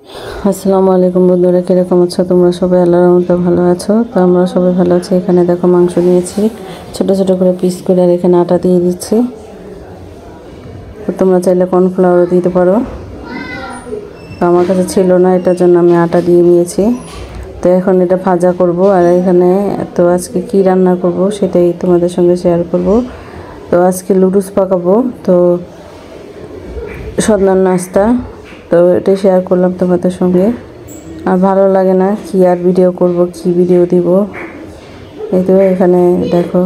আসসালামু আলাইকুম বন্ধুরা, কিরকম আছো তোমরা সবাই? আল্লাহর রহমতে ভালো আছো? তো আমরা সবাই ভালো আছি। এখানে দেখো মাংস নিয়েছি ছোট ছোট করে পিস করে, আর এখানে আটা দিয়ে দিচ্ছি। তো তোমরা চাইলে কর্নফ্লাওয়ারও দিতে পারো, তো আমার কাছে ছিল না, এটার জন্য আমি আটা দিয়ে নিয়েছি। তো এখন এটা ভাজা করব। আর এখানে তো আজকে কি রান্না করব সেটাই তোমাদের সঙ্গে শেয়ার করব। তো আজকে লুডুস পাকাবো, তো সন্ধ্যার নাস্তা, তো এটাই শেয়ার করলাম তোমাদের সঙ্গে। আর ভালো লাগে না কি আর ভিডিও করব, কি ভিডিও দিব। এই তো এখানে দেখো,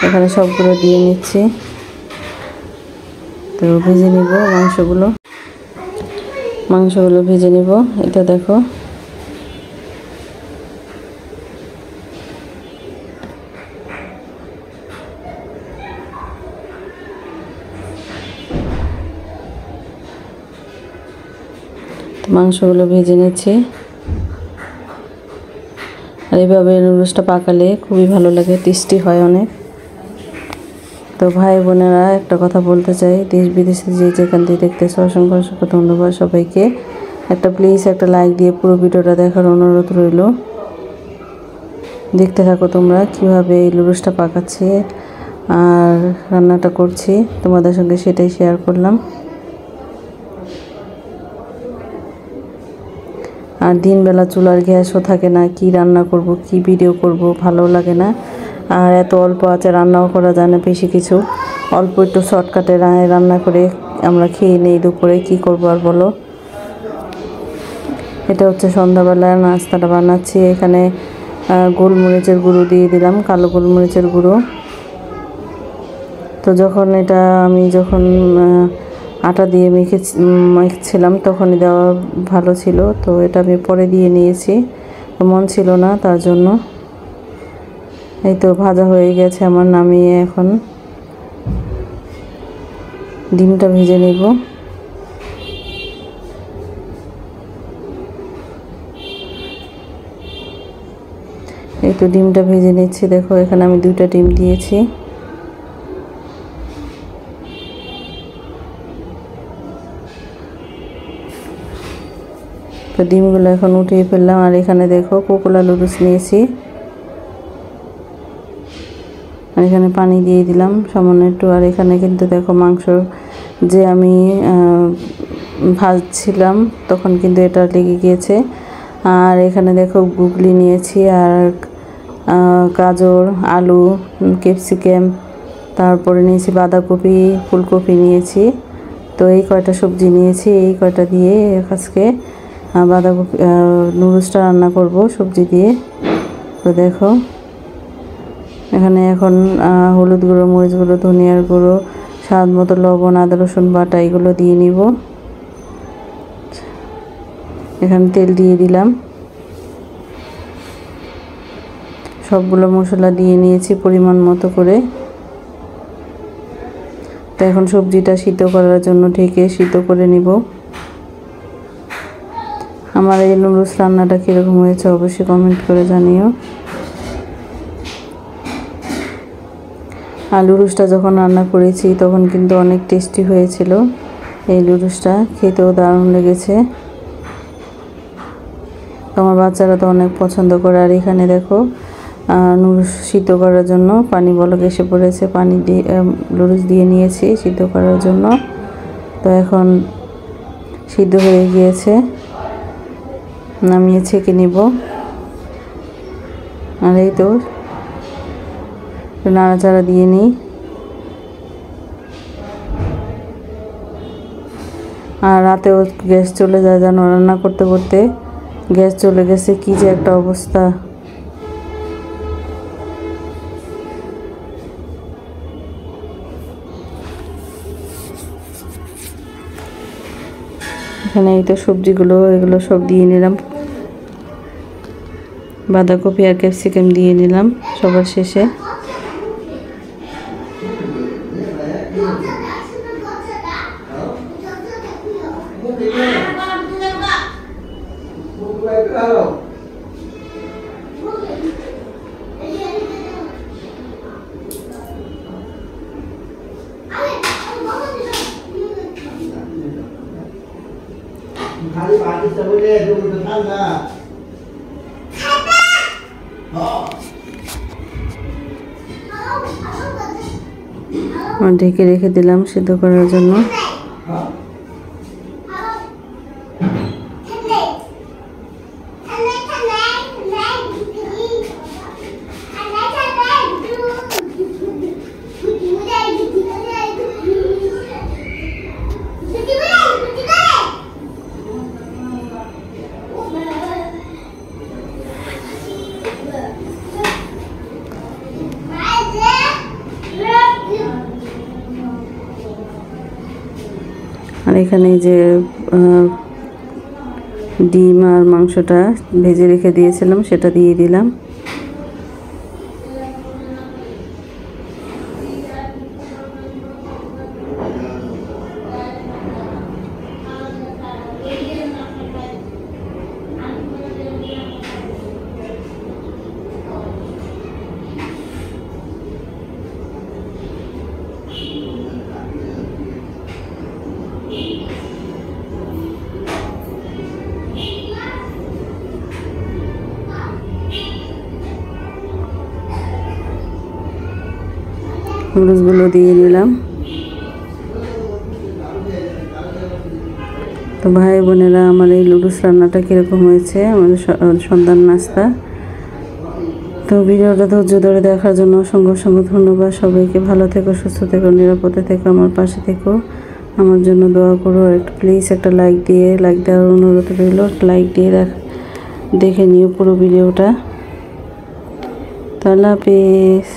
এখানে সবগুলো দিয়ে নিচ্ছি। তো ভেজে নিব মাংসগুলো ভেজে নিব। এটা দেখো, মাংসগুলো ভেজে নিচ্ছি। আর এইভাবে নুডলসটা পাকালে খুবই ভালো লাগে, টেস্টি হয় অনেক। তো ভাই বোনেরা, একটা কথা বলতে চাই, দেশ বিদেশে যে যেখান থেকে দেখতেছো অসংখ্য অসংখ্য ধন্যবাদ সবাইকে। প্লিজ একটা লাইক দিয়ে পুরো ভিডিওটা দেখার অনুরোধ রইল। দেখতে থাকো তোমরা কীভাবে এই নুডলসটা পাকাচ্ছি আর রান্নাটা করছি, তোমাদের সঙ্গে সেটাই শেয়ার করলাম। আর দিনবেলা চুলার গ্যাসও থাকে না, কি রান্না করব, কি ভিডিও করব, ভালো লাগে না। আর এত অল্প আছে, রান্নাও করা যায় না বেশি কিছু, অল্প একটু শর্টকাটে রান্না করে আমরা খেয়ে নেই দুপুরে। কি করব আর বলো। এটা হচ্ছে সন্ধ্যাবেলার নাস্তাটা বানাচ্ছি। এখানে গোলমরিচের গুঁড়ো দিয়ে দিলাম, কালো গোলমরিচের গুঁড়ো। তো আমি যখন আটা দিয়ে মেখেছিলাম তখনই দেওয়া ভালো ছিল, তো এটা আমি পরে দিয়ে নিয়েছি, মন ছিল না তার জন্য। এই তো ভাজা হয়ে গেছে আমার, নামিয়ে এখন ডিমটা ভেজে নেব। এই তো ডিমটা ভেজে নিচ্ছি। দেখো এখানে আমি 2টা ডিম দিয়েছি। তো ডিমগুলো এখন উঠিয়ে ফেললাম। আর এখানে দেখো কোকোলা লুডুস নিয়েছি, আর এখানে পানি দিয়ে দিলাম সামান্য একটু। আর এখানে কিন্তু দেখো মাংস যে আমি ভাজছিলাম তখন কিন্তু এটা লেগে গিয়েছে। আর এখানে দেখো গুগলি নিয়েছি, আর গাজর, আলু, ক্যাপসিকাম, তারপরে নিয়েছি বাঁধাকপি, ফুলকপি নিয়েছি। তো এই কয়টা সবজি নিয়েছি, এই কয়টা দিয়ে আজকে বাঁধাকপি নুডলসটা রান্না করব সবজি দিয়ে। তো দেখো এখানে এখন হলুদ গুঁড়ো, মরিচ গুঁড়ো, ধনিয়ার গুঁড়ো, স্বাদ মতো লবণ, আদা রসুন বাটা এগুলো দিয়ে নিব। এখানে তেল দিয়ে দিলাম, সবগুলো মশলা দিয়ে নিয়েছি পরিমাণ মতো করে। তো এখন সবজিটা সিদ্ধ করার জন্য ঢেকে সিদ্ধ করে নিব। আমার এই নুডলস রান্নাটা কীরকম হয়েছে অবশ্যই কমেন্ট করে জানিও। আর লুডুসটা যখন রান্না করেছি তখন কিন্তু অনেক টেস্টি হয়েছিল। এই লুডুসটা খেতেও দারুণ লেগেছে, আমার বাচ্চারা তো অনেক পছন্দ করে। আর এখানে দেখো নুডলস সিদ্ধ করার জন্য পানি বলক এসে পড়েছে, পানি দিয়ে লুডুস দিয়ে নিয়েছি সিদ্ধ করার জন্য। তো এখন সিদ্ধ হয়ে গিয়েছে, নামিয়ে ছেঁকে নিব। আর এই তো নাড়াচাড়া দিয়ে নিই। আর রাতেও গ্যাস চলে যায় জানো, রান্না করতে করতে গ্যাস চলে গেছে, কি যে একটা অবস্থা। এখানে এই তো সবজিগুলো এগুলো সব দিয়ে নিলাম, বাঁধাকপি আর ক্যাপসিকাম দিয়ে নিলাম সবার শেষে। ঢেকে রেখে দিলাম সিদ্ধ করার জন্য। আর এখানে যে ডিম আর মাংসটা ভেজে রেখে দিয়েছিলাম সেটা দিয়ে দিলাম। নুডলসগুলো দিয়ে নিলাম। তো ভাই বোনেরা, আমার এই নুডলস রান্নাটা কীরকম হয়েছে, আমাদের সন্ধ্যার নাস্তা। তো ভিডিওটা ধৈর্য ধরে দেখার জন্য অসংখ্য অসংখ্য ধন্যবাদ। সবাইকে ভালো থেকো, সুস্থ থেকো, নিরাপদে থেকো, আমার পাশে থেকো, আমার জন্য দোয়া করো। একটু প্লিজ একটা লাইক দেওয়ার অনুরোধ রইল। লাইক দিয়ে দেখে নিও পুরো ভিডিওটা। তো আল্লাহ হাফেজ।